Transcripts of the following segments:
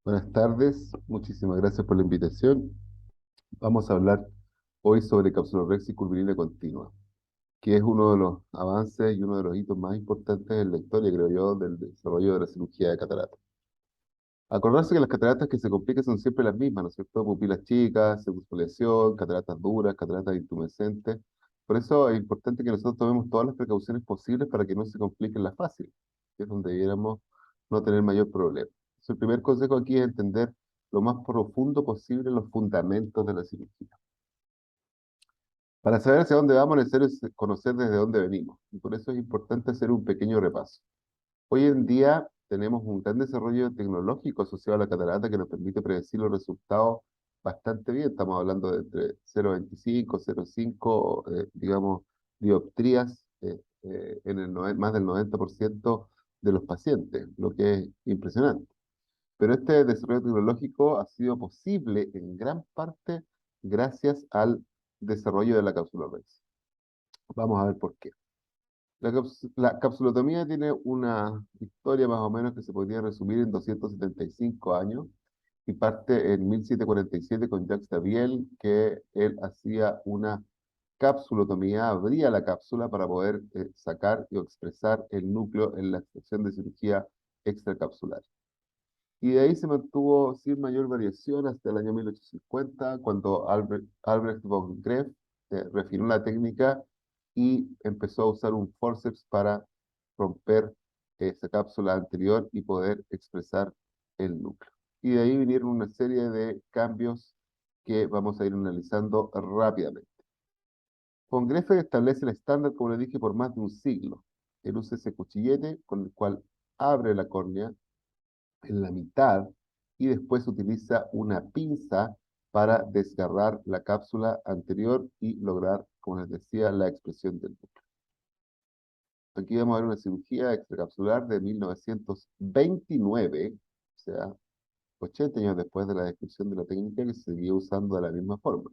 Buenas tardes, muchísimas gracias por la invitación. Vamos a hablar hoy sobre capsulorexia curvilínea continua, que es uno de los avances y uno de los hitos más importantes en la historia, creo yo, del desarrollo de la cirugía de catarata. Acordarse que las cataratas que se complican son siempre las mismas, ¿no es cierto? Pupilas chicas, pseudoexfoliación, cataratas duras, cataratas intumescentes. Por eso es importante que nosotros tomemos todas las precauciones posibles para que no se compliquen las fáciles, que es donde debiéramos no tener mayor problema. Entonces, el primer consejo aquí es entender lo más profundo posible los fundamentos de la cirugía. Para saber hacia dónde vamos, es necesario conocer desde dónde venimos. Y por eso es importante hacer un pequeño repaso. Hoy en día tenemos un gran desarrollo tecnológico asociado a la catarata que nos permite predecir los resultados bastante bien. Estamos hablando de entre 0,25, 0,5, digamos, dioptrías en más del 90% de los pacientes, lo que es impresionante. Pero este desarrollo tecnológico ha sido posible en gran parte gracias al desarrollo de la capsulotomía. Vamos a ver por qué. La capsulotomía tiene una historia más o menos que se podría resumir en 275 años y parte en 1747 con Jacques Daviel, que él hacía una capsulotomía, abría la cápsula para poder sacar y expresar el núcleo en la extracción de cirugía extracapsular. Y de ahí se mantuvo sin mayor variación hasta el año 1850, cuando Albrecht von Graeff refinó la técnica y empezó a usar un forceps para romper esa cápsula anterior y poder expresar el núcleo. Y de ahí vinieron una serie de cambios que vamos a ir analizando rápidamente. Von Graeff establece el estándar, como le dije, por más de un siglo. Él usa ese cuchillete con el cual abre la córnea en la mitad y después utiliza una pinza para desgarrar la cápsula anterior y lograr, como les decía, la expresión del núcleo. Aquí vamos a ver una cirugía extracapsular de 1929, o sea, 80 años después de la descripción de la técnica que se seguía usando de la misma forma.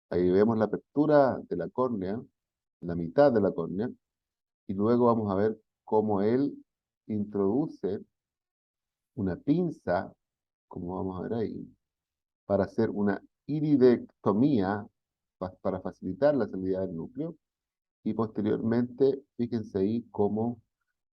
Ahí vemos la apertura de la córnea, la mitad de la córnea, y luego vamos a ver cómo él introduce una pinza, como vamos a ver ahí, para hacer una iridectomía para facilitar la salida del núcleo y posteriormente, fíjense ahí cómo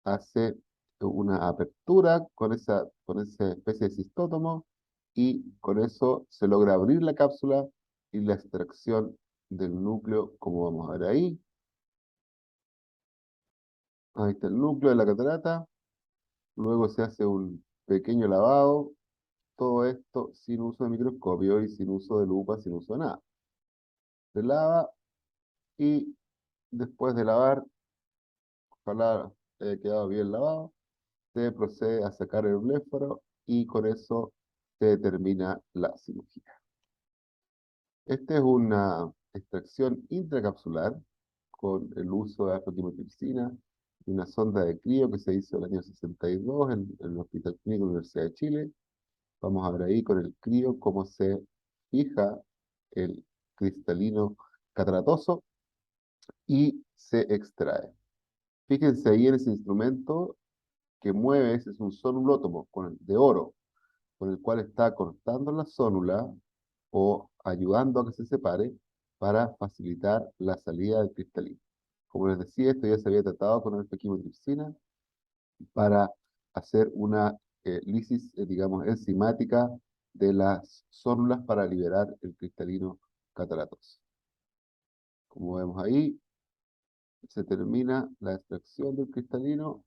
hace una apertura con esa especie de cistótomo y con eso se logra abrir la cápsula y la extracción del núcleo, como vamos a ver ahí. Ahí está el núcleo de la catarata. Luego se hace un pequeño lavado. Todo esto sin uso de microscopio y sin uso de lupa, sin uso de nada. Se lava y después de lavar, ojalá haya quedado bien lavado, se procede a sacar el bléfaro y con eso se termina la cirugía. Esta es una extracción intracapsular con el uso de aflatoximina y una sonda de crío que se hizo en el año 62 en el Hospital Clínico de la Universidad de Chile. Vamos a ver ahí con el crío cómo se fija el cristalino cataratoso y se extrae. Fíjense ahí en ese instrumento que mueve, ese es un sonulótomo de oro, con el cual está cortando la zónula o ayudando a que se separe para facilitar la salida del cristalino. Como les decía, esto ya se había tratado con alfa-quimotripsina para hacer una lisis, digamos, enzimática de las zónulas para liberar el cristalino cataratoso. Como vemos ahí, se termina la extracción del cristalino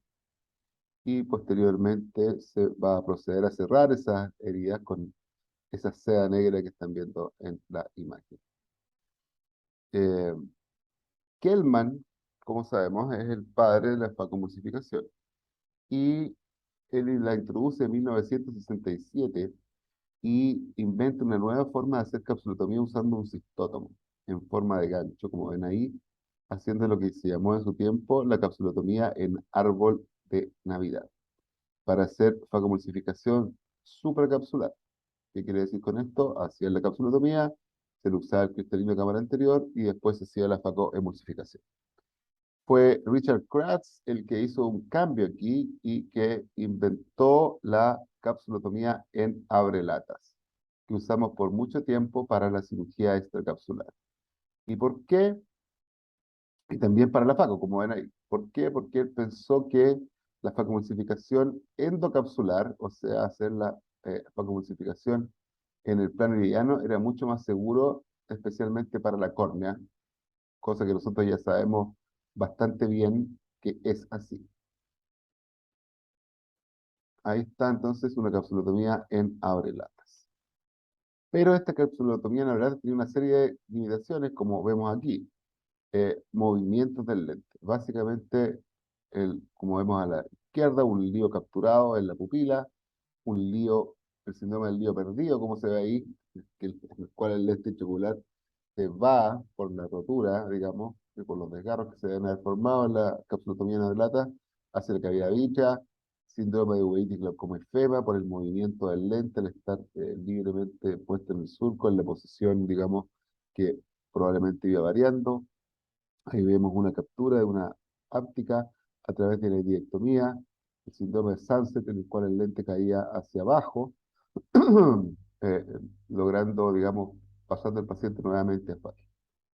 y posteriormente se va a proceder a cerrar esas heridas con esa seda negra que están viendo en la imagen. Eh, Kellman, como sabemos, es el padre de la facomulsificación y él la introduce en 1967 y inventa una nueva forma de hacer capsulotomía usando un cistótomo en forma de gancho, como ven ahí, haciendo lo que se llamó en su tiempo la capsulotomía en árbol de Navidad, para hacer facomulsificación supracapsular. ¿Qué quiere decir con esto? Hacía la capsulotomía, se le usaba el cristalino de cámara anterior y después se hacía la facoemulsificación. Fue Richard Kratz el que hizo un cambio aquí y que inventó la capsulotomía en abrelatas, que usamos por mucho tiempo para la cirugía extracapsular. ¿Y por qué? Y también para la FACO, como ven ahí. ¿Por qué? Porque él pensó que la facomulsificación endocapsular, o sea, hacer la facomulsificación en el plano iridiano, era mucho más seguro, especialmente para la córnea, cosa que nosotros ya sabemos bastante bien que es así. Ahí está entonces una capsulotomía en abrelatas. Pero esta capsulotomía en abrelatas tiene una serie de limitaciones, como vemos aquí. Movimientos del lente. Básicamente, como vemos a la izquierda, un lío capturado en la pupila, un lío, el síndrome del lío perdido, como se ve ahí, en el cual el lente intraocular se va por la rotura, digamos, y por los desgarros que se deben haber formado en la capsulotomía en abrelata, hacia la cavidad vítrea, síndrome de uveitis glaucoma por el movimiento del lente, al estar libremente puesto en el surco, en la posición, digamos, que probablemente iba variando. Ahí vemos una captura de una áptica a través de la iridectomía, el síndrome de Sunset, en el cual el lente caía hacia abajo, eh, logrando, digamos, pasando el paciente nuevamente a fase.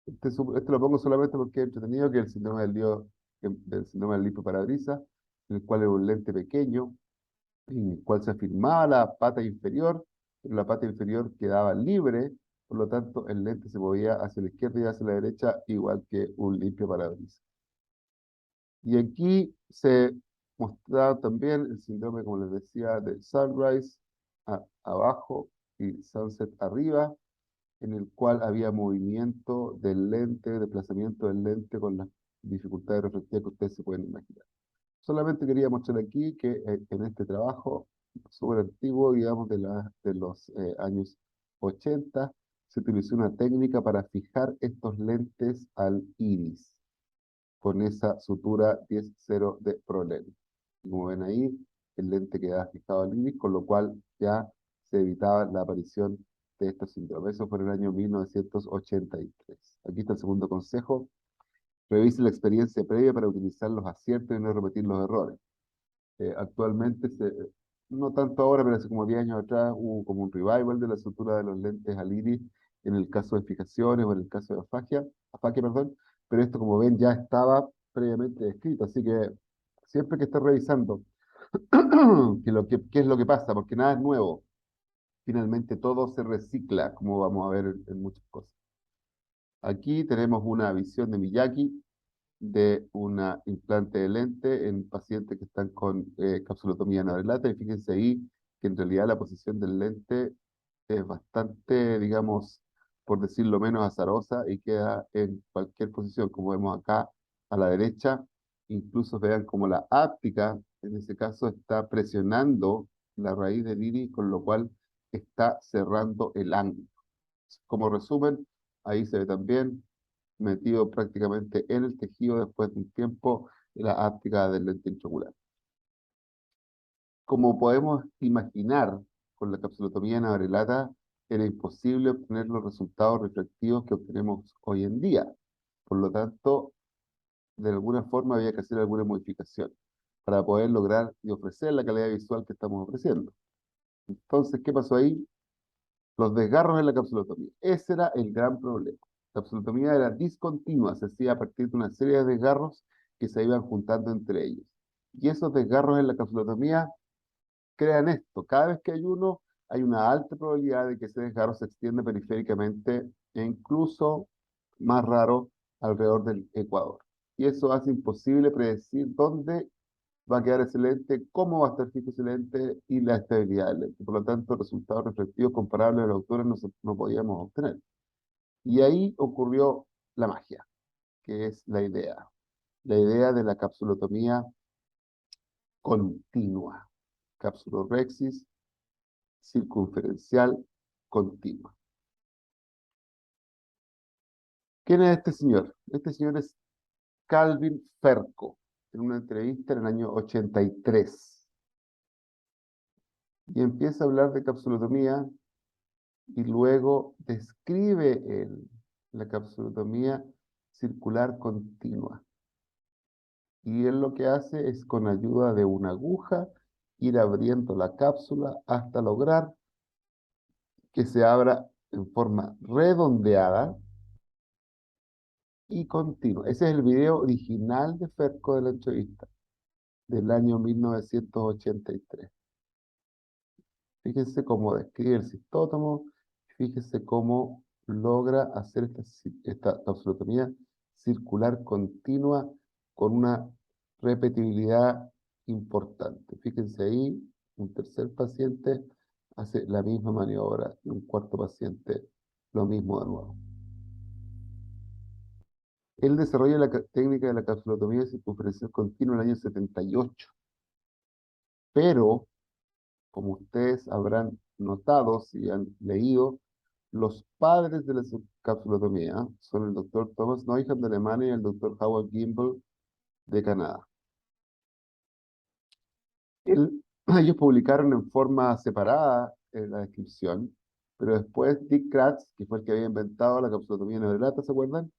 Este lo pongo solamente porque es entretenido que el síndrome del síndrome del lipoparabrisas, en el cual era un lente pequeño, en el cual se afirmaba la pata inferior, pero la pata inferior quedaba libre, por lo tanto el lente se movía hacia la izquierda y hacia la derecha, igual que un limpio parabrisas. Y aquí se mostraba también el síndrome, como les decía, de Sunrise abajo y Sunset arriba, en el cual había movimiento del lente, desplazamiento del lente con las dificultades reflectivas que ustedes se pueden imaginar. Solamente quería mostrar aquí que en este trabajo súper antiguo, digamos, de los años 80, se utilizó una técnica para fijar estos lentes al iris con esa sutura 10-0 de Prolen. Como ven ahí, el lente quedaba fijado al iris, con lo cual ya se evitaba la aparición de estos síndromes. Eso fue en el año 1983. Aquí está el segundo consejo. Revise la experiencia previa para utilizar los aciertos y no repetir los errores. Actualmente, no tanto ahora, pero hace como 10 años atrás, hubo como un revival de la sutura de los lentes al iris en el caso de fijaciones o en el caso de afaquia, perdón, pero esto, como ven, ya estaba previamente descrito, así que siempre que estés revisando qué es lo que pasa, porque nada es nuevo, finalmente todo se recicla, como vamos a ver en muchas cosas. Aquí tenemos una visión de Miyake de una implante de lente en pacientes que están con capsulotomía en abrelata. Y fíjense ahí que en realidad la posición del lente es bastante, digamos, por decirlo menos, azarosa y queda en cualquier posición, como vemos acá a la derecha. Incluso vean como la áptica, en ese caso, está presionando la raíz del iris, con lo cual está cerrando el ángulo. Como resumen, ahí se ve también metido prácticamente en el tejido después de un tiempo de la áptica del lente intraocular. Como podemos imaginar, con la capsulotomía en abrelata era imposible obtener los resultados refractivos que obtenemos hoy en día. Por lo tanto, de alguna forma había que hacer alguna modificación para poder lograr y ofrecer la calidad visual que estamos ofreciendo. Entonces, ¿qué pasó ahí? Los desgarros en la capsulotomía. Ese era el gran problema. La capsulotomía era discontinua, se hacía a partir de una serie de desgarros que se iban juntando entre ellos. Y esos desgarros en la capsulotomía crean esto. Cada vez que hay uno, hay una alta probabilidad de que ese desgarro se extienda periféricamente e incluso, más raro, alrededor del ecuador. Y eso hace imposible predecir dónde va a quedar ese lente, cómo va a estar fijo ese lente y la estabilidad del lente. Por lo tanto, resultados reflectivos comparables a los autores no podíamos obtener. Y ahí ocurrió la magia, que es la idea de la capsulotomía continua, capsulorhexis circunferencial continua. ¿Quién es este señor? Este señor es Calvin Ferco, en una entrevista en el año 83. Y empieza a hablar de capsulotomía y luego describe la capsulotomía circular continua. Y él lo que hace es con ayuda de una aguja ir abriendo la cápsula hasta lograr que se abra en forma redondeada y continua. Ese es el video original de Ferco de la entrevista del año 1983. Fíjense cómo describe el cistótomo, fíjense cómo logra hacer esta capsulotomía circular continua con una repetibilidad importante. Fíjense ahí, un tercer paciente hace la misma maniobra y un cuarto paciente lo mismo de nuevo. Él desarrolla la técnica de la capsulotomía circunferencial continua en el año 78, pero como ustedes habrán notado si han leído, los padres de la capsulotomía son el doctor Thomas Neumann de Alemania y el doctor Howard Gimbel de Canadá. Ellos publicaron en forma separada la descripción, pero después Dick Kratz, que fue el que había inventado la capsulotomía neurolata, ¿se acuerdan?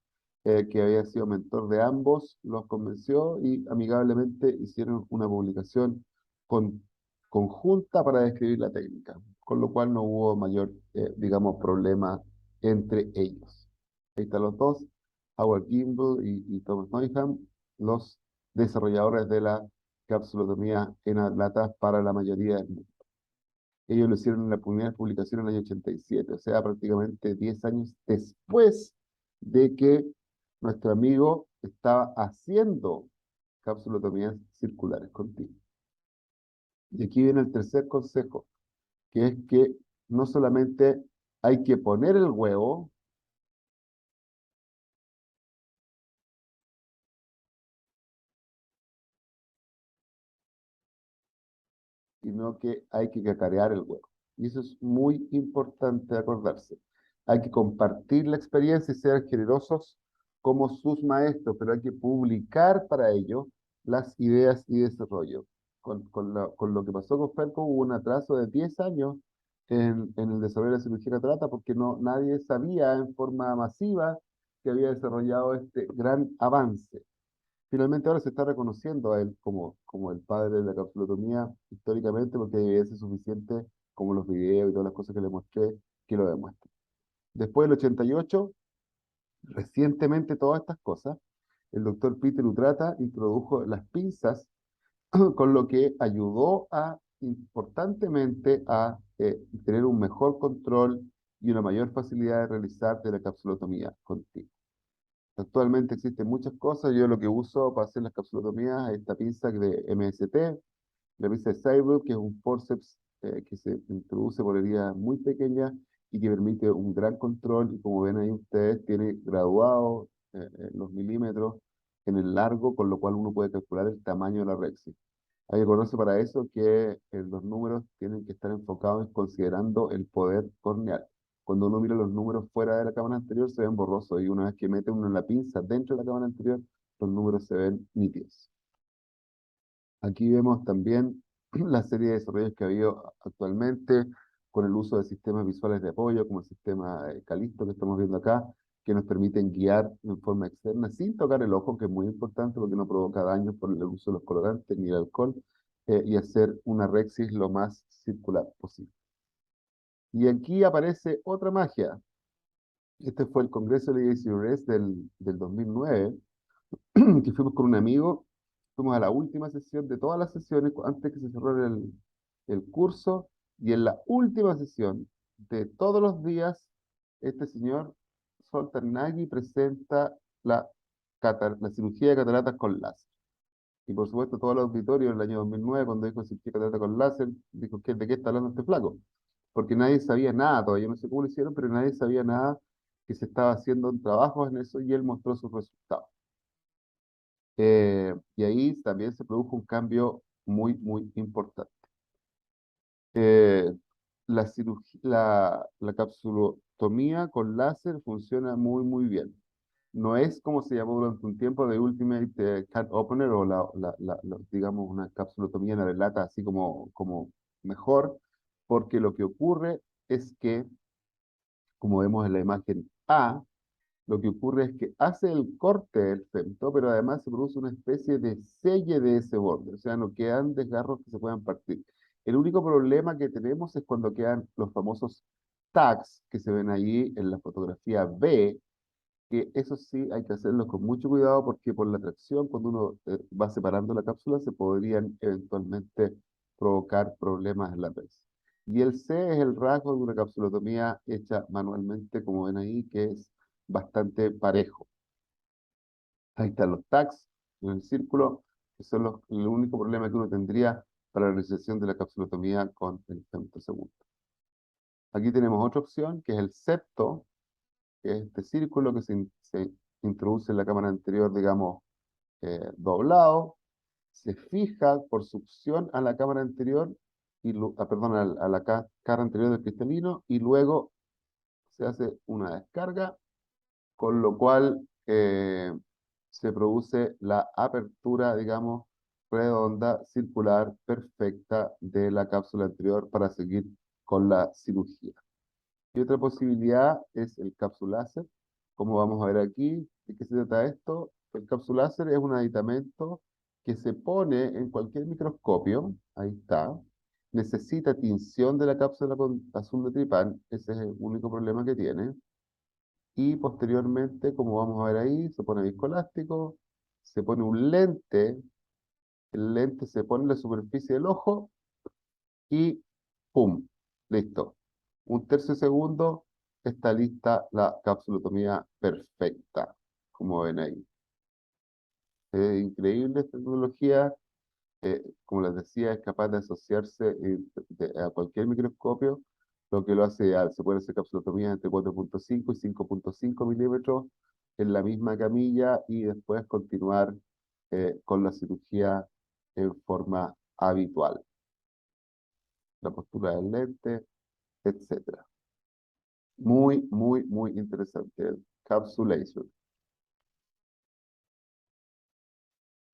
Que había sido mentor de ambos, los convenció y amigablemente hicieron una publicación con- conjunta para describir la técnica, con lo cual no hubo mayor, digamos, problema entre ellos. Ahí están los dos, Howard Gimbel y Thomas Neumann, los desarrolladores de la capsulotomía en atlatas para la mayoría del mundo. Ellos lo hicieron en la primera publicación en el año 87, o sea, prácticamente 10 años después de que nuestro amigo estaba haciendo capsulotomías circulares continuas. Y aquí viene el tercer consejo, que es que no solamente hay que poner el huevo, sino que hay que cacarear el huevo. Y eso es muy importante acordarse. Hay que compartir la experiencia y ser generosos como sus maestros, pero hay que publicar para ello las ideas y desarrollo. Con lo que pasó con Felco hubo un atraso de 10 años en el desarrollo de la cirugía catarata porque nadie sabía en forma masiva que había desarrollado este gran avance. Finalmente ahora se está reconociendo a él como el padre de la capsulotomía históricamente porque hay evidencia suficiente como los videos y todas las cosas que le mostré que lo demuestran. Después del 88, recientemente todas estas cosas, el doctor Peter Utrata introdujo las pinzas con lo que ayudó importantemente a tener un mejor control y una mayor facilidad de realizar de la capsulotomía continua. Actualmente existen muchas cosas. Yo lo que uso para hacer las capsulotomías es esta pinza de MST, la pinza de Cyber, que es un forceps que se introduce por heridas muy pequeñas y que permite un gran control. Y como ven ahí ustedes, tiene graduado los milímetros en el largo, con lo cual uno puede calcular el tamaño de la rexis. Hay que acordarse para eso que los números tienen que estar enfocados considerando el poder corneal. Cuando uno mira los números fuera de la cámara anterior se ven borrosos y una vez que mete uno la pinza dentro de la cámara anterior, los números se ven nítidos. Aquí vemos también la serie de desarrollos que ha habido actualmente con el uso de sistemas visuales de apoyo, como el sistema Calisto que estamos viendo acá, que nos permiten guiar en forma externa sin tocar el ojo, que es muy importante porque no provoca daños por el uso de los colorantes ni el alcohol, y hacer una rexis lo más circular posible. Y aquí aparece otra magia. Este fue el Congreso de ACRS del 2009, que fuimos con un amigo, fuimos a la última sesión de todas las sesiones antes que se cerrara el curso, y en la última sesión de todos los días, este señor Solternaghi presenta la cirugía de cataratas con láser. Y por supuesto, todo el auditorio en el año 2009, cuando dijo cirugía de catarata con láser, dijo, ¿de qué está hablando este flaco? Porque nadie sabía nada todavía, no sé cómo lo hicieron, pero nadie sabía nada que se estaba haciendo en trabajos en eso y él mostró sus resultados. Y ahí también se produjo un cambio muy, muy importante. Eh, la capsulotomía con láser funciona muy, muy bien. No es como se llamó durante un tiempo de Ultimate Cut Opener o digamos una capsulotomía en la lata así como mejor, porque lo que ocurre es que, como vemos en la imagen A, lo que ocurre es que hace el corte del femto, pero además se produce una especie de selle de ese borde, o sea, no quedan desgarros que se puedan partir. El único problema que tenemos es cuando quedan los famosos tags que se ven ahí en la fotografía B, que eso sí hay que hacerlo con mucho cuidado porque por la tracción, cuando uno va separando la cápsula, se podrían eventualmente provocar problemas en la red. Y el C es el rasgo de una capsulotomía hecha manualmente, como ven ahí, que es bastante parejo. Ahí están los tags en el círculo, que son el único problema que uno tendría para la realización de la capsulotomía con el femtosegundo. Aquí tenemos otra opción, que es el septo, que es este círculo que se introduce en la cámara anterior, digamos, doblado, se fija por succión a la cámara anterior, perdón, a la cara anterior del cristalino, y luego se hace una descarga, con lo cual se produce la apertura, digamos, redonda, circular, perfecta de la cápsula anterior para seguir con la cirugía. Y otra posibilidad es el capsuláser. Como vamos a ver aquí, ¿de qué se trata esto? El capsuláser es un aditamento que se pone en cualquier microscopio, ahí está, necesita tinción de la cápsula con azul de tripán, ese es el único problema que tiene, y posteriormente, como vamos a ver ahí, se pone viscoelástico, se pone un lente, el lente se pone en la superficie del ojo y ¡pum! Listo. Un tercio de segundo, está lista la capsulotomía perfecta, como ven ahí. Es increíble esta tecnología, como les decía, es capaz de asociarse a cualquier microscopio, lo que lo hace ideal. Se puede hacer capsulotomía entre 4,5 y 5,5 milímetros en la misma camilla y después continuar con la cirugía en forma habitual. La postura del lente, etcétera. Muy, muy, muy interesante. El Capsulation.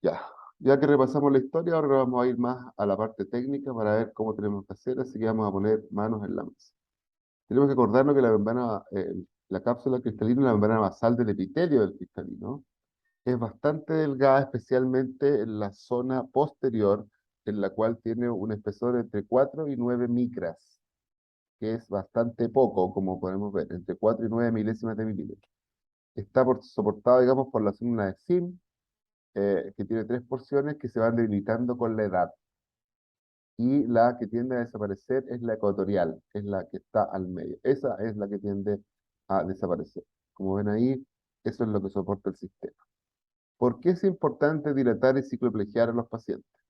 Ya. Ya que repasamos la historia, ahora vamos a ir más a la parte técnica para ver cómo tenemos que hacer, así que vamos a poner manos en la mesa. Tenemos que acordarnos que la membrana, la cápsula cristalina, la membrana basal del epitelio del cristalino, es bastante delgada, especialmente en la zona posterior, en la cual tiene un espesor entre 4 y 9 micras, que es bastante poco, como podemos ver, entre 4 y 9 milésimas de milímetro. Está soportado, digamos, por la zona de zinc, que tiene tres porciones que se van debilitando con la edad. Y la que tiende a desaparecer es la ecuatorial, es la que está al medio. Esa es la que tiende a desaparecer. Como ven ahí, eso es lo que soporta el sistema. ¿Por qué es importante dilatar y cicloplegiar a los pacientes?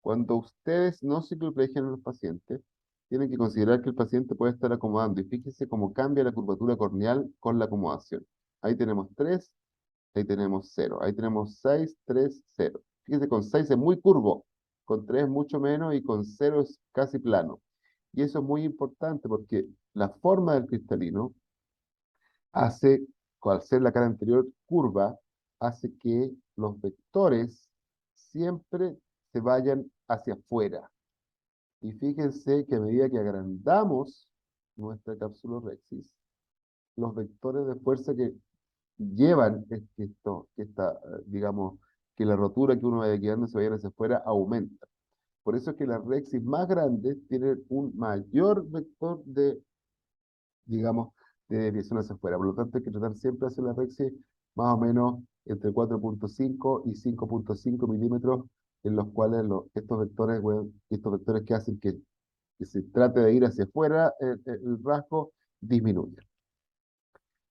Cuando ustedes no cicloplegian a los pacientes, tienen que considerar que el paciente puede estar acomodando. Y fíjense cómo cambia la curvatura corneal con la acomodación. Ahí tenemos 3, ahí tenemos 0, ahí tenemos 6, 3, 0. Fíjense, con 6 es muy curvo, con 3 es mucho menos y con 0 es casi plano. Y eso es muy importante porque la forma del cristalino hace, al ser la cara anterior curva, hace que los vectores siempre se vayan hacia afuera. Y fíjense que a medida que agrandamos nuestra cápsula rexis, los vectores de fuerza que llevan digamos, que la rotura que uno vaya quedando se vaya hacia afuera aumenta. Por eso es que las rexis más grandes tienen un mayor vector de, digamos, de desviación hacia afuera. Por lo tanto, hay que tratar siempre de hacer la rexis más o menos entre 4,5 y 5,5 milímetros, en los cuales estos vectores que hacen que se trate de ir hacia afuera el rasgo disminuye.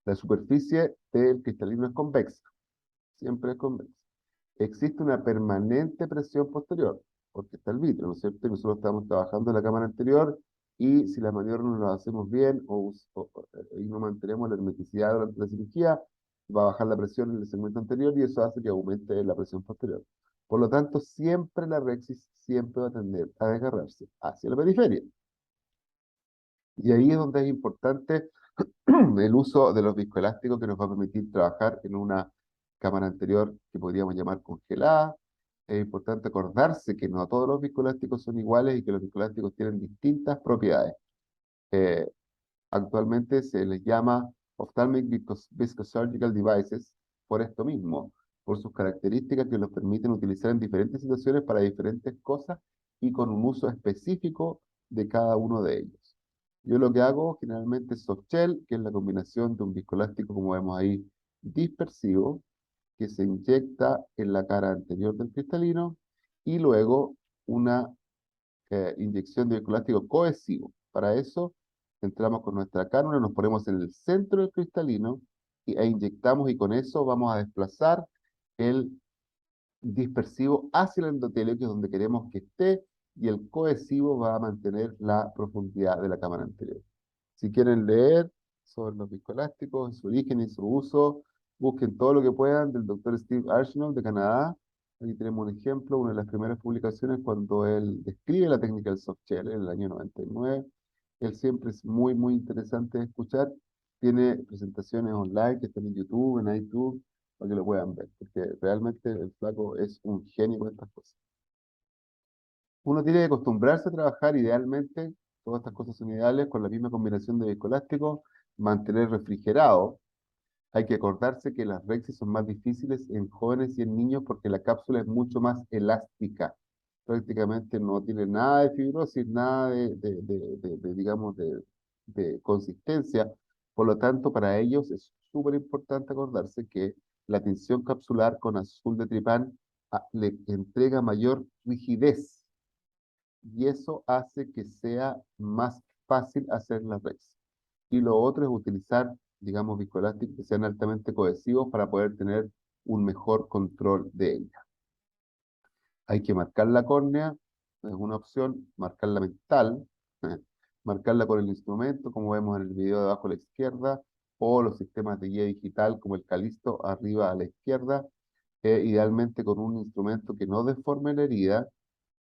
La superficie del cristalino es convexa, siempre es convexa. Existe una permanente presión posterior, porque está el vitro, ¿no es cierto? Y nosotros estamos trabajando en la cámara anterior y si las maniobras no las hacemos bien y no mantenemos la hermeticidad durante la cirugía, va a bajar la presión en el segmento anterior y eso hace que aumente la presión posterior. Por lo tanto, siempre la rexis siempre va a tender a desgarrarse hacia la periferia. Y ahí es donde es importante el uso de los viscoelásticos que nos va a permitir trabajar en una cámara anterior que podríamos llamar congelada. Es importante acordarse que no todos los viscoelásticos son iguales y que los viscoelásticos tienen distintas propiedades. Eh, Actualmente se les llama Ophthalmic Viscosurgical Devices por esto mismo, por sus características que los permiten utilizar en diferentes situaciones para diferentes cosas y con un uso específico de cada uno de ellos. Yo lo que hago generalmente es softgel, que es la combinación de un viscoelástico, como vemos ahí, dispersivo, que se inyecta en la cara anterior del cristalino, y luego una inyección de viscoelástico cohesivo. Para eso, entramos con nuestra cánula, nos ponemos en el centro del cristalino e inyectamos, y con eso vamos a desplazar el dispersivo hacia el endotelio, que es donde queremos que esté, y el cohesivo va a mantener la profundidad de la cámara anterior. Si quieren leer sobre los viscoelásticos, su origen y su uso, busquen todo lo que puedan del doctor Steve Arsenault de Canadá. Aquí tenemos un ejemplo, una de las primeras publicaciones cuando él describe la técnica del softgel en el año 99. Él siempre es muy, muy interesante de escuchar. Tiene presentaciones online que están en YouTube, en iTunes, para que lo puedan ver, porque realmente el flaco es un genio con estas cosas. Uno tiene que acostumbrarse a trabajar idealmente, todas estas cosas son ideales, con la misma combinación de viscoelástico, mantener refrigerado. Hay que acordarse que las Rexis son más difíciles en jóvenes y en niños porque la cápsula es mucho más elástica. Prácticamente no tiene nada de fibrosis, nada digamos, de consistencia. Por lo tanto, para ellos es súper importante acordarse que la tinción capsular con azul de tripán le entrega mayor rigidez, y eso hace que sea más fácil hacer la Rex. Y lo otro es utilizar, digamos, viscoelásticos que sean altamente cohesivos para poder tener un mejor control de ella. Hay que marcar la córnea, es una opción, marcarla mental, marcarla con el instrumento, como vemos en el video de abajo a la izquierda, o los sistemas de guía digital como el Calisto arriba a la izquierda, idealmente con un instrumento que no deforme la herida,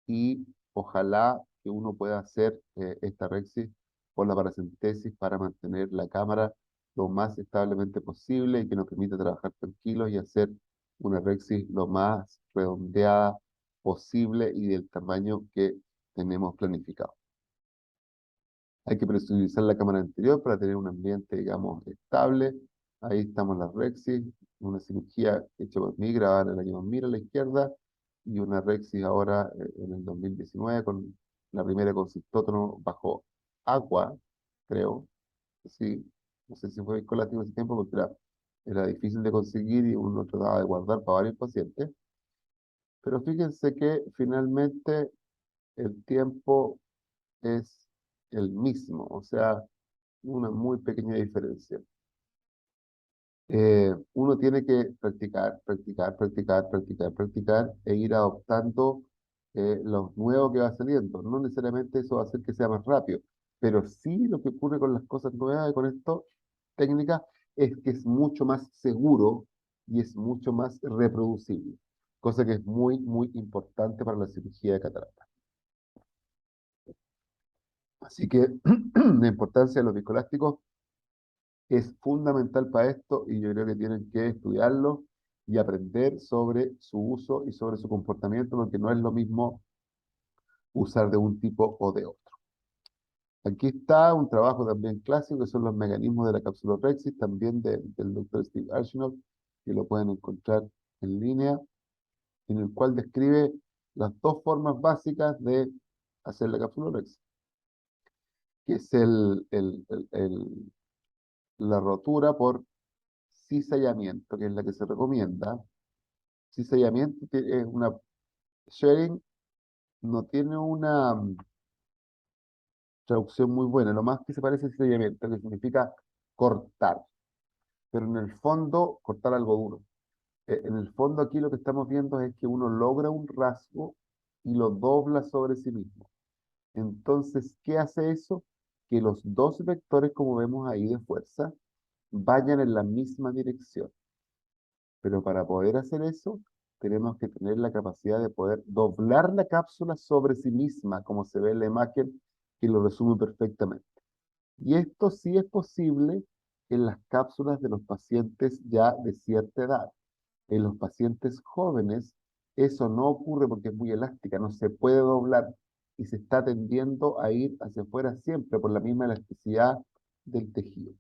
y ojalá que uno pueda hacer esta Rexis por la paracentesis para mantener la cámara lo más establemente posible y que nos permita trabajar tranquilos y hacer una Rexis lo más redondeada posible y del tamaño que tenemos planificado. Hay que presurizar la cámara anterior para tener un ambiente, digamos, estable. Ahí estamos las Rexis, una cirugía hecha por mí, grabada en el año 2000 a la izquierda, y una Rexis ahora en el 2019, con la primera con citótono bajo agua, creo. Sí, no sé si fue viscoelástico ese tiempo porque era difícil de conseguir y uno trataba de guardar para varios pacientes. Pero fíjense que finalmente el tiempo es el mismo, o sea, una muy pequeña diferencia. Uno tiene que practicar, practicar, practicar, practicar, practicar e ir adoptando lo nuevo que va saliendo. No necesariamente eso va a hacer que sea más rápido, pero sí lo que ocurre con las cosas nuevas y con esto técnicas es que es mucho más seguro y es mucho más reproducible, cosa que es muy, muy importante para la cirugía de catarata. Así que la importancia de los viscoelásticos es fundamental para esto, y yo creo que tienen que estudiarlo y aprender sobre su uso y sobre su comportamiento, porque no es lo mismo usar de un tipo o de otro. Aquí está un trabajo también clásico, que son los mecanismos de la capsulorhexis, también del doctor Steve Arsenault, que lo pueden encontrar en línea, en el cual describe las dos formas básicas de hacer la capsulorhexis, que es la rotura por cizallamiento, que es la que se recomienda. Cizallamiento es una sharing, no tiene una traducción muy buena. Lo más que se parece es cizallamiento, que significa cortar, pero en el fondo, cortar algo duro. En el fondo aquí lo que estamos viendo es que uno logra un rasgo y lo dobla sobre sí mismo. Entonces, ¿qué hace eso? Que los dos vectores, como vemos ahí de fuerza, vayan en la misma dirección. Pero para poder hacer eso, tenemos que tener la capacidad de poder doblar la cápsula sobre sí misma, como se ve en la imagen, que lo resume perfectamente. Y esto sí es posible en las cápsulas de los pacientes ya de cierta edad. En los pacientes jóvenes, eso no ocurre porque es muy elástica, no se puede doblar y se está tendiendo a ir hacia afuera siempre por la misma elasticidad del tejido.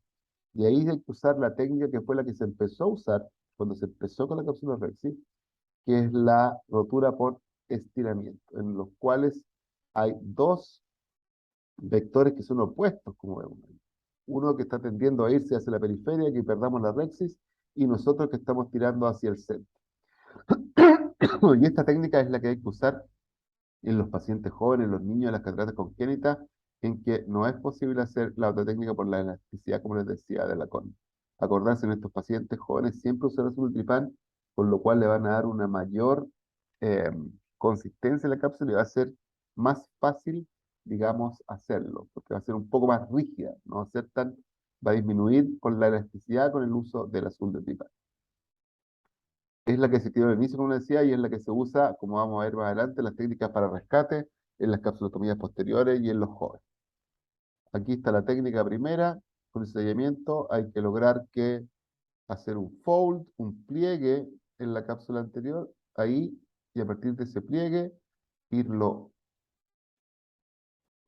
Y ahí hay que usar la técnica que fue la que se empezó a usar cuando se empezó con la cápsula Rexis, que es la rotura por estiramiento, en los cuales hay dos vectores que son opuestos, como vemos ahí. Uno que está tendiendo a irse hacia la periferia, que perdamos la Rexis, y nosotros que estamos tirando hacia el centro. Y esta técnica es la que hay que usar en los pacientes jóvenes, los niños, las cataratas congénitas, en que no es posible hacer la otra técnica por la elasticidad, como les decía, de la con. Acordarse en estos pacientes jóvenes siempre usar azultripán, con lo cual le van a dar una mayor eh, consistencia en la cápsula y va a ser más fácil, digamos, hacerlo, porque va a ser un poco más rígida, no va a ser tan, va a disminuir con la elasticidad con el uso del azultripán. Es la que se creó al inicio, como decía, y es la que se usa, como vamos a ver más adelante, las técnicas para rescate en las capsulotomías posteriores y en los jóvenes. Aquí está la técnica primera, con el sellamiento hay que lograr que hacer un fold, un pliegue en la cápsula anterior, ahí, y a partir de ese pliegue, irlo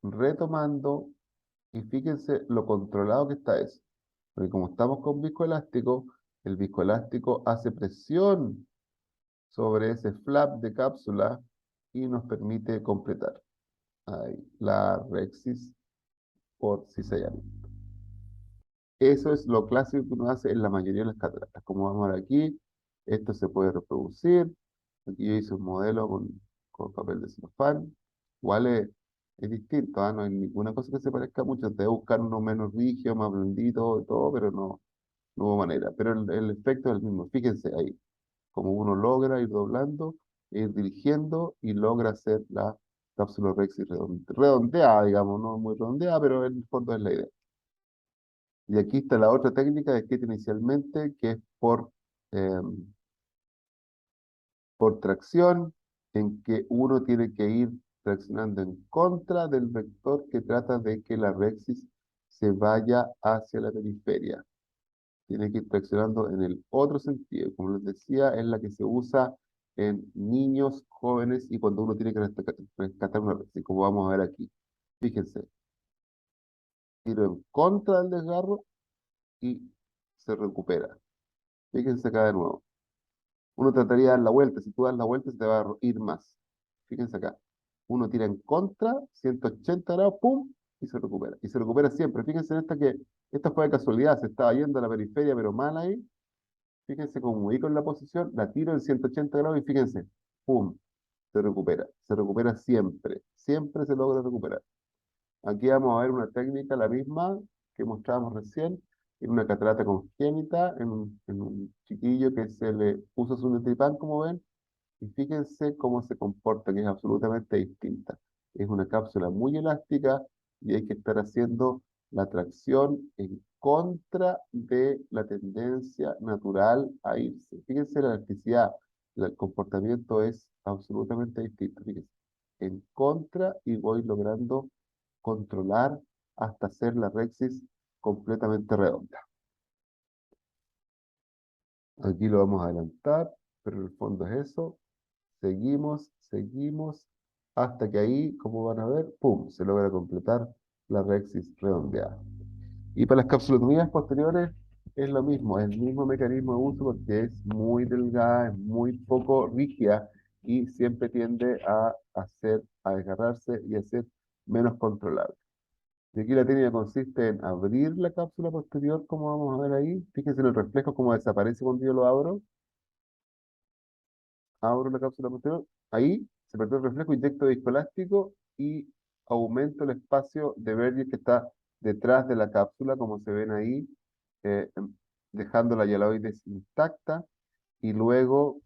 retomando, y fíjense lo controlado que está eso. Porque como estamos con viscoelástico, el viscoelástico hace presión sobre ese flap de cápsula y nos permite completar ahí, la Rexis por cizallamiento. Eso es lo clásico que uno hace en la mayoría de las cataratas. Como vamos a ver aquí, esto se puede reproducir. Aquí yo hice un modelo con papel de celofán. Igual es distinto, ¿ah? No hay ninguna cosa que se parezca mucho. Te voy a buscar uno menos rígido, más blandito y todo, pero no hubo manera. Pero el efecto es el mismo. Fíjense ahí, como uno logra ir doblando, ir dirigiendo y logra hacer la cápsula Rexis redondeada, digamos, no muy redondeada, pero en el fondo es la idea. Y aquí está la otra técnica descrita inicialmente, que es eh, por tracción, en que uno tiene que ir traccionando en contra del vector que trata de que la Rexis se vaya hacia la periferia. Tiene que ir traccionando en el otro sentido. Como les decía, es la que se usa en niños, jóvenes y cuando uno tiene que rescatar una Rexis, como vamos a ver aquí. Fíjense, tiro en contra del desgarro y se recupera. Fíjense acá de nuevo. Uno trataría de dar la vuelta. Si tú das la vuelta, se te va a ir más. Fíjense acá. Uno tira en contra, 180 grados, ¡pum! Y se recupera. Y se recupera siempre. Fíjense en esta que, esta fue de casualidad, se estaba yendo a la periferia, pero mal ahí. Fíjense cómo ubico en la posición, la tiro en 180 grados y fíjense, ¡pum! Se recupera. Se recupera siempre. Siempre se logra recuperar. Aquí vamos a ver una técnica, la misma que mostrábamos recién, en una catarata congénita, en un chiquillo que se le puso su Netripán, como ven, y fíjense cómo se comporta, que es absolutamente distinta. Es una cápsula muy elástica y hay que estar haciendo la tracción en contra de la tendencia natural a irse. Fíjense la elasticidad, el comportamiento es absolutamente distinto. Fíjense, en contra y voy logrando controlar hasta hacer la Rexis completamente redonda. Aquí lo vamos a adelantar, pero en el fondo es eso. Seguimos, seguimos, hasta que ahí, como van a ver, ¡pum!, se logra completar la Rexis redondeada. Y para las capsulotomías posteriores es lo mismo, es el mismo mecanismo de uso porque es muy delgada, es muy poco rígida y siempre tiende a desgarrarse y a ser menos controlable. Y aquí la técnica consiste en abrir la cápsula posterior, como vamos a ver ahí. Fíjense en el reflejo, cómo desaparece cuando yo lo abro. Abro la cápsula posterior. Ahí se perdió el reflejo, inyecto viscoelástico y aumento el espacio de Vernier que está detrás de la cápsula, como se ven ahí, dejando la hialoides intacta. Y luego,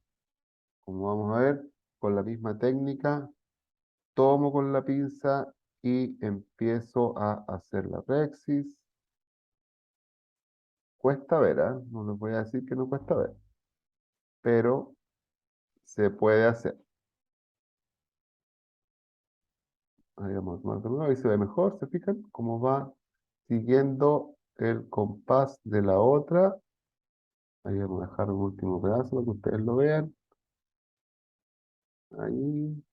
como vamos a ver, con la misma técnica, tomo con la pinza y empiezo a hacer la Rexis. Cuesta ver, ¿ah? No les voy a decir que no cuesta ver, pero se puede hacer. Ahí vamos a tomar de nuevo, ahí se ve mejor, ¿se fijan? Cómo va siguiendo el compás de la otra. Ahí vamos a dejar un último pedazo para que ustedes lo vean. Ahí.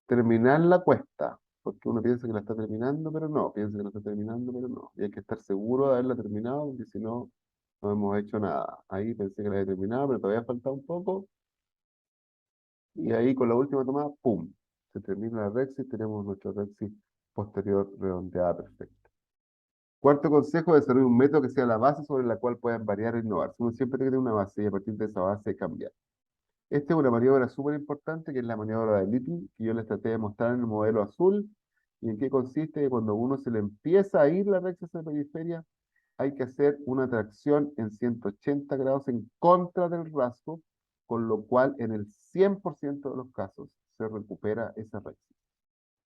Terminar la cuesta. porque uno piensa que la está terminando, pero no, piensa que la está terminando, pero no. Y hay que estar seguro de haberla terminado, porque si no, no hemos hecho nada. Ahí pensé que la había terminado, pero todavía falta un poco. Y ahí con la última tomada, ¡pum! Se termina la Rexis, tenemos nuestra Rexis posterior redondeada perfecta. Cuarto consejo, desarrollar un método que sea la base sobre la cual puedan variar e innovar. Uno siempre tiene que tener una base y a partir de esa base cambiar. Esta es una maniobra súper importante, que es la maniobra de Little, que yo les traté de mostrar en el modelo azul. ¿Y en qué consiste? Cuando uno se le empieza a ir la recta hacia la periferia, hay que hacer una tracción en 180 grados en contra del rasgo, con lo cual en el 100% de los casos se recupera esa recta.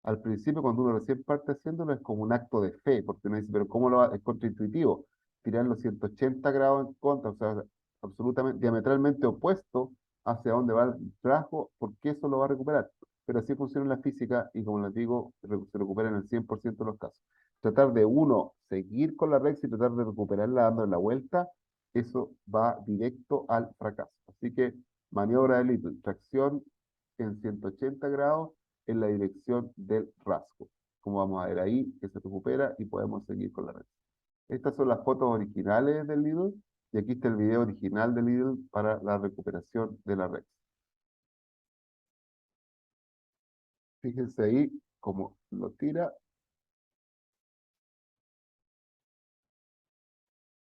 Al principio, cuando uno recién parte haciéndolo, es como un acto de fe, porque uno dice, pero ¿cómo lo va? Es contraintuitivo. Tirar los 180 grados en contra, o sea, absolutamente, diametralmente opuesto hacia dónde va el rasgo, porque eso lo va a recuperar. Pero así funciona la física y como les digo, se recupera en el 100% de los casos. Tratar de uno seguir con la Rex y tratar de recuperarla dando la vuelta, eso va directo al fracaso. Así que maniobra de Little, tracción en 180 grados en la dirección del rasgo. Como vamos a ver ahí, que se recupera y podemos seguir con la red. Estas son las fotos originales del Lidl y aquí está el video original del Lidl para la recuperación de la red. Fíjense ahí cómo lo tira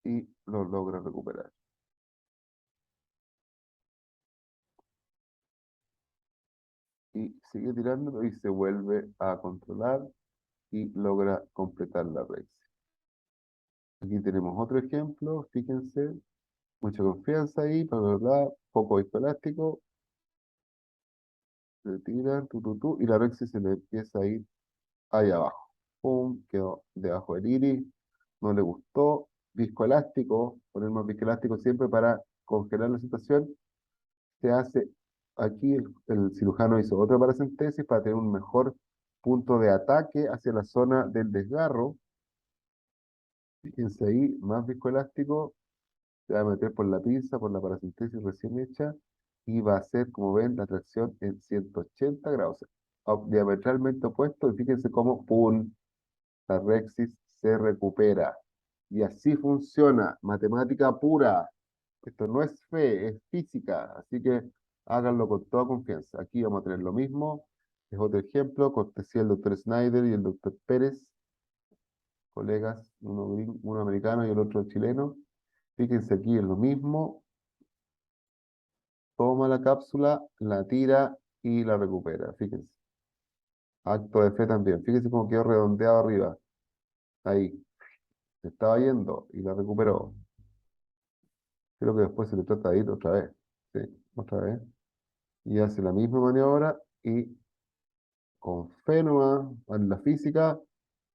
y lo logra recuperar. Y sigue tirándolo y se vuelve a controlar y logra completar la red. Aquí tenemos otro ejemplo, fíjense, mucha confianza ahí, bla, bla, bla, poco viscoelástico, se tira, y la Rexy se le empieza a ir ahí abajo. Pum, quedó debajo del iris, no le gustó. Viscoelástico, poner más viscoelástico siempre para congelar la situación. Se hace, aquí el cirujano hizo otra paracentesis para tener un mejor punto de ataque hacia la zona del desgarro. Fíjense ahí, más viscoelástico, se va a meter por la pinza, por la paracentesis recién hecha, y va a hacer, como ven, la tracción en 180 grados, diametralmente opuesto, y fíjense cómo, ¡pum!, la Rexis se recupera. Y así funciona, matemática pura. Esto no es fe, es física, así que háganlo con toda confianza. Aquí vamos a tener lo mismo, es otro ejemplo, cortesía del doctor Snyder y el doctor Pérez, colegas, uno americano y el otro chileno. Fíjense aquí es lo mismo, toma la cápsula, la tira y la recupera. Fíjense. Acto de fe también. Fíjense cómo quedó redondeado arriba. Ahí. Se estaba yendo y la recuperó. Creo que después se le trata de ir otra vez. Sí, otra vez. Y hace la misma maniobra y con fe nomás, en la física,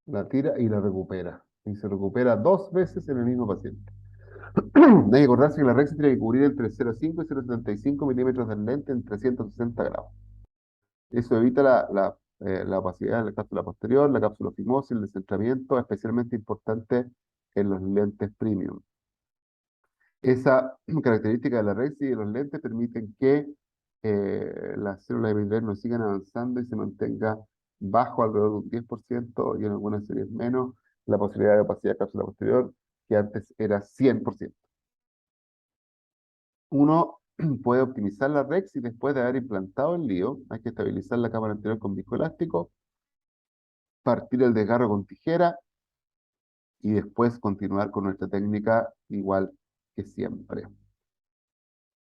la tira y la recupera. Y se recupera dos veces en el mismo paciente. Hay que acordarse que la Rex tiene que cubrir entre 0,5 y 0,75 milímetros del lente en 360 grados. Eso evita la opacidad de la cápsula posterior, la cápsula fimosa, el descentramiento, especialmente importante en los lentes premium. Esa característica de la Rex y de los lentes permiten que las células epiteliales no sigan avanzando y se mantenga bajo alrededor de un 10% y en algunas series menos la posibilidad de opacidad de cápsula posterior, que antes era 100%. Uno puede optimizar la Rex y después de haber implantado el lío, hay que estabilizar la cámara anterior con viscoelástico, partir el desgarro con tijera y después continuar con nuestra técnica igual que siempre.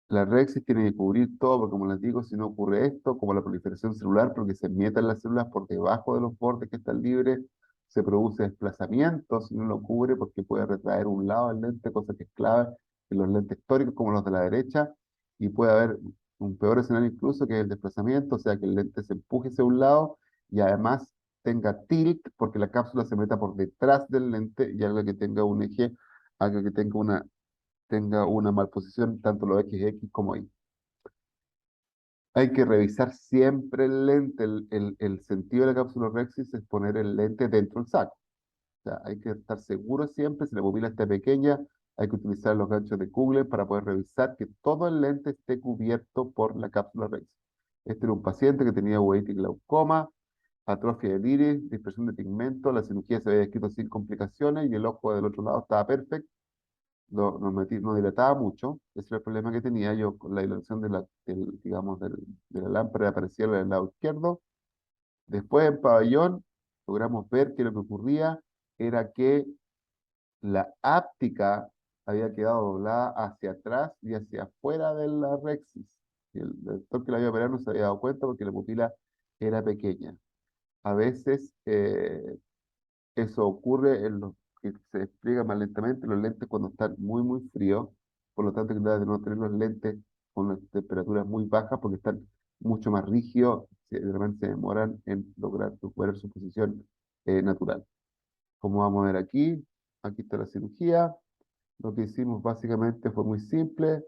La Rexis tiene que cubrir todo, porque como les digo, si no ocurre esto, como la proliferación celular, porque se metan las células por debajo de los bordes que están libres, se produce desplazamiento si no lo cubre, porque puede retraer un lado del lente, cosa que es clave en los lentes tóricos como los de la derecha, y puede haber un peor escenario incluso que es el desplazamiento, o sea que el lente se empuje hacia un lado y además tenga tilt, porque la cápsula se meta por detrás del lente y algo que tenga un eje, algo que tenga una malposición, tanto los XX como Y. Hay que revisar siempre el lente. El sentido de la cápsula Rexis es poner el lente dentro del saco. O sea, hay que estar seguro siempre, si la pupila está pequeña, hay que utilizar los ganchos de Kugler para poder revisar que todo el lente esté cubierto por la cápsula Rexis. Este era un paciente que tenía uveitis glaucoma, atrofia del iris, dispersión de pigmento, la cirugía se había descrito sin complicaciones y el ojo del otro lado estaba perfecto, no dilataba mucho, ese era el problema que tenía yo con la dilatación digamos, de la lámpara aparecía en el lado izquierdo. Después en pabellón logramos ver que lo que ocurría era que la áptica había quedado doblada hacia atrás y hacia afuera de la rexis. Y el doctor que la había operado no se había dado cuenta porque la pupila era pequeña. A veces eso ocurre en los que se despliega más lentamente los lentes cuando están muy, muy fríos. Por lo tanto, hay que tratar de no tener los lentes con las temperaturas muy bajas porque están mucho más rígidos, realmente se demoran en lograr recuperar su posición natural. Como vamos a ver aquí, aquí está la cirugía. Lo que hicimos básicamente fue muy simple.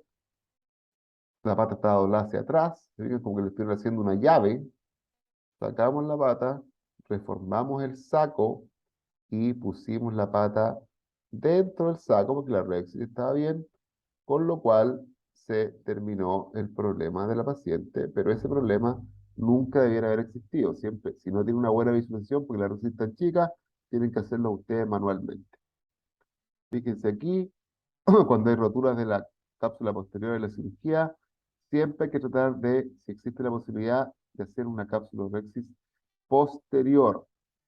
La pata estaba doblada hacia atrás, ¿se fijan? Como que le estuvieron haciendo una llave. Sacamos la pata, reformamos el saco y pusimos la pata dentro del saco porque la Rexis estaba bien, con lo cual se terminó el problema de la paciente, pero ese problema nunca debiera haber existido. Siempre, si no tiene una buena visualización, porque la Rexis es tan chica, tienen que hacerlo ustedes manualmente. Fíjense aquí, cuando hay roturas de la cápsula posterior de la cirugía, siempre hay que tratar de, si existe la posibilidad, de hacer una cápsula Rexis posterior,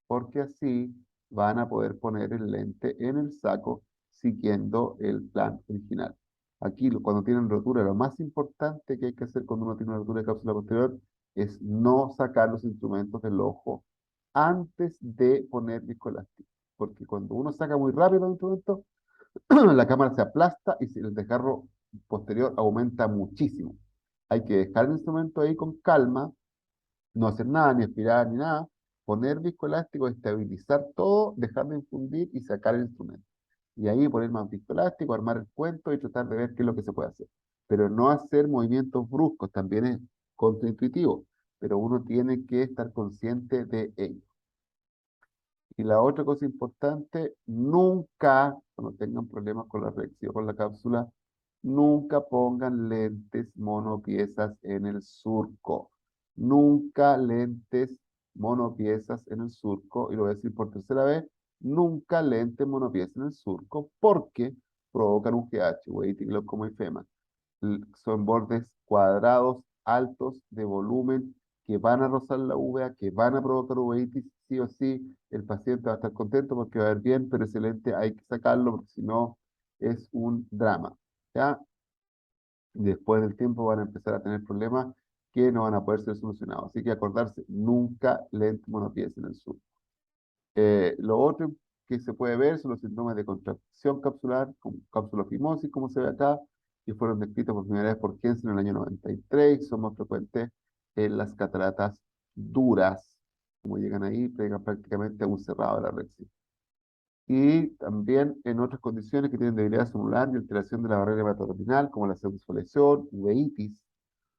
porque así van a poder poner el lente en el saco siguiendo el plan original. Aquí, cuando tienen rotura, lo más importante que hay que hacer cuando uno tiene una rotura de cápsula posterior es no sacar los instrumentos del ojo antes de poner viscoelástico, porque cuando uno saca muy rápido los instrumentos, la cámara se aplasta y el desgarro posterior aumenta muchísimo. Hay que dejar el instrumento ahí con calma, no hacer nada, ni aspirar, ni nada, poner viscoelástico, estabilizar todo, dejar de infundir y sacar el instrumento. Y ahí poner más viscoelástico, armar el cuento y tratar de ver qué es lo que se puede hacer. Pero no hacer movimientos bruscos, también es contraintuitivo, pero uno tiene que estar consciente de ello. Y la otra cosa importante, nunca, cuando tengan problemas con la reacción con la cápsula, nunca pongan lentes monopiezas en el surco. Nunca lentes monopiezas en el surco. Y lo voy a decir por tercera vez, nunca lentes monopiezas en el surco porque provocan un GH, weight glaucoma y FEMA. Son bordes cuadrados, altos, de volumen, que van a rozar la uvea, que van a provocar uveitis, sí o sí, el paciente va a estar contento porque va a ver bien, pero ese lente hay que sacarlo porque si no es un drama, ¿ya? Después del tiempo van a empezar a tener problemas que no van a poder ser solucionados. Así que acordarse, nunca lente monopieza en el sur. Lo otro que se puede ver son los síndromes de contracción capsular, como capsulofimosis, como se ve acá, que fueron descritos por primera vez por Jensen en el año 93, son más frecuentes en las cataratas duras, como llegan ahí, pegan prácticamente a un cerrado de la red. Y también en otras condiciones que tienen debilidad celular y alteración de la barrera hematorenal, como la pseudosfoliación, uveitis,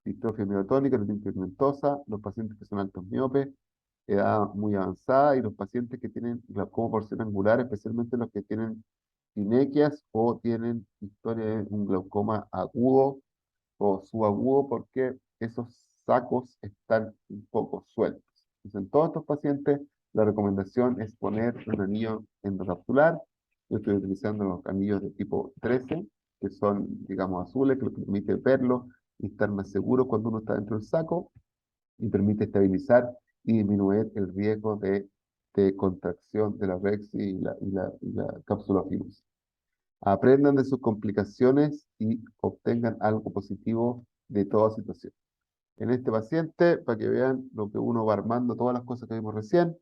distrofia miotónica, retinitis pigmentosa, los pacientes que son altos miopes, edad muy avanzada y los pacientes que tienen glaucoma por ser angular, especialmente los que tienen sinequias o tienen historia de un glaucoma agudo o subagudo porque esos sacos están un poco sueltos. Entonces, en todos estos pacientes, la recomendación es poner un anillo endocapsular. Yo estoy utilizando los anillos de tipo 13, que son, digamos, azules, que lo que permite verlo y estar más seguro cuando uno está dentro del saco y permite estabilizar y disminuir el riesgo de contracción de la Rex y la cápsula fibrosa. Aprendan de sus complicaciones y obtengan algo positivo de toda situación. En este paciente, para que vean lo que uno va armando, todas las cosas que vimos recién,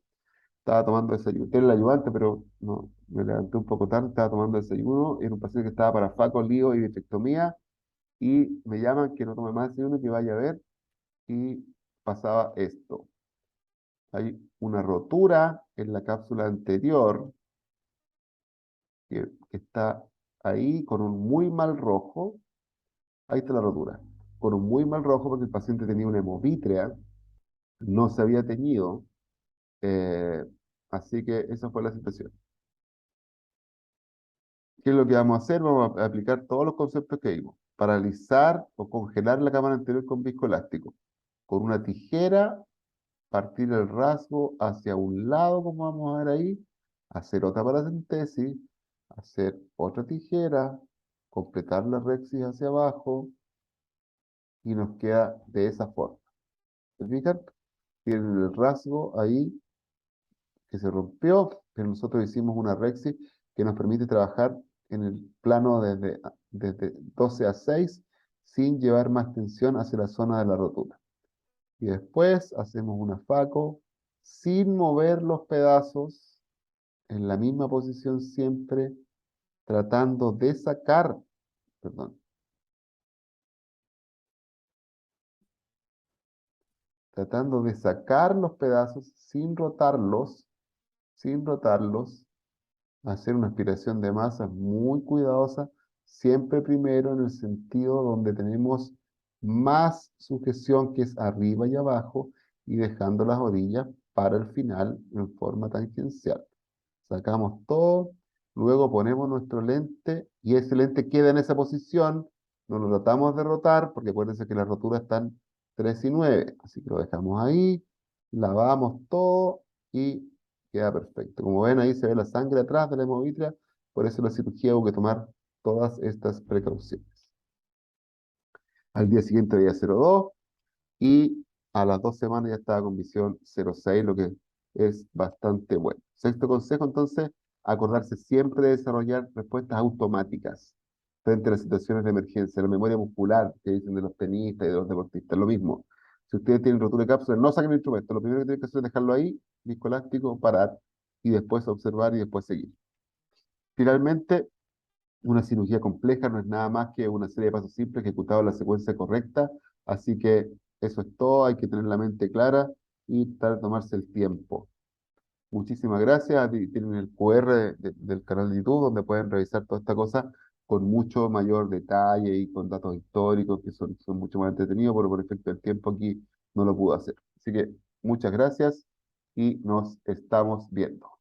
estaba tomando desayuno, era el ayudante, pero no, me levanté un poco tarde, estaba tomando desayuno, era un paciente que estaba para faco, lío y vitrectomía, y me llaman que no tome más desayuno, que vaya a ver, y pasaba esto. Hay una rotura en la cápsula anterior, que está ahí con un muy mal rojo. Ahí está la rotura. Con un muy mal rojo porque el paciente tenía una hemovítrea, no se había teñido, eh, así que esa fue la situación. ¿Qué es lo que vamos a hacer? Vamos a aplicar todos los conceptos que vimos. Paralizar o congelar la cámara anterior con viscoelástico. Con una tijera partir el rasgo hacia un lado, como vamos a ver ahí, hacer otra paracentesis, hacer otra tijera, completar la rexis hacia abajo y nos queda de esa forma. ¿Se fijan? Tienen el rasgo ahí que se rompió, pero nosotros hicimos una rexis que nos permite trabajar en el plano desde 12 a 6 sin llevar más tensión hacia la zona de la rotura. Y después hacemos una faco sin mover los pedazos en la misma posición siempre, tratando de sacar, perdón, tratando de sacar los pedazos sin rotarlos, hacer una aspiración de masa muy cuidadosa, siempre primero en el sentido donde tenemos más sujeción, que es arriba y abajo, y dejando las orillas para el final en forma tangencial. Sacamos todo, luego ponemos nuestro lente y ese lente queda en esa posición, no lo tratamos de rotar, porque acuérdense que las roturas están 3 y 9, así que lo dejamos ahí, lavamos todo y queda perfecto. Como ven, ahí se ve la sangre atrás de la hemovítrea, por eso en la cirugía hubo que tomar todas estas precauciones. Al día siguiente veía 0,2 y a las 2 semanas ya estaba con visión 0,6, lo que es bastante bueno. Sexto consejo, entonces, acordarse siempre de desarrollar respuestas automáticas frente a las situaciones de emergencia. La memoria muscular que dicen de los tenistas y de los deportistas, lo mismo. Si ustedes tienen rotura de cápsula, no saquen el instrumento. Lo primero que tienen que hacer es dejarlo ahí, viscoelástico, parar y después observar y después seguir. Finalmente, una cirugía compleja no es nada más que una serie de pasos simples ejecutados en la secuencia correcta, así que eso es todo, hay que tener la mente clara y tratar de tomarse el tiempo. Muchísimas gracias, tienen el QR del canal de YouTube donde pueden revisar toda esta cosa con mucho mayor detalle y con datos históricos que son mucho más entretenidos, pero por efecto del tiempo aquí no lo pude hacer. Así que muchas gracias y nos estamos viendo.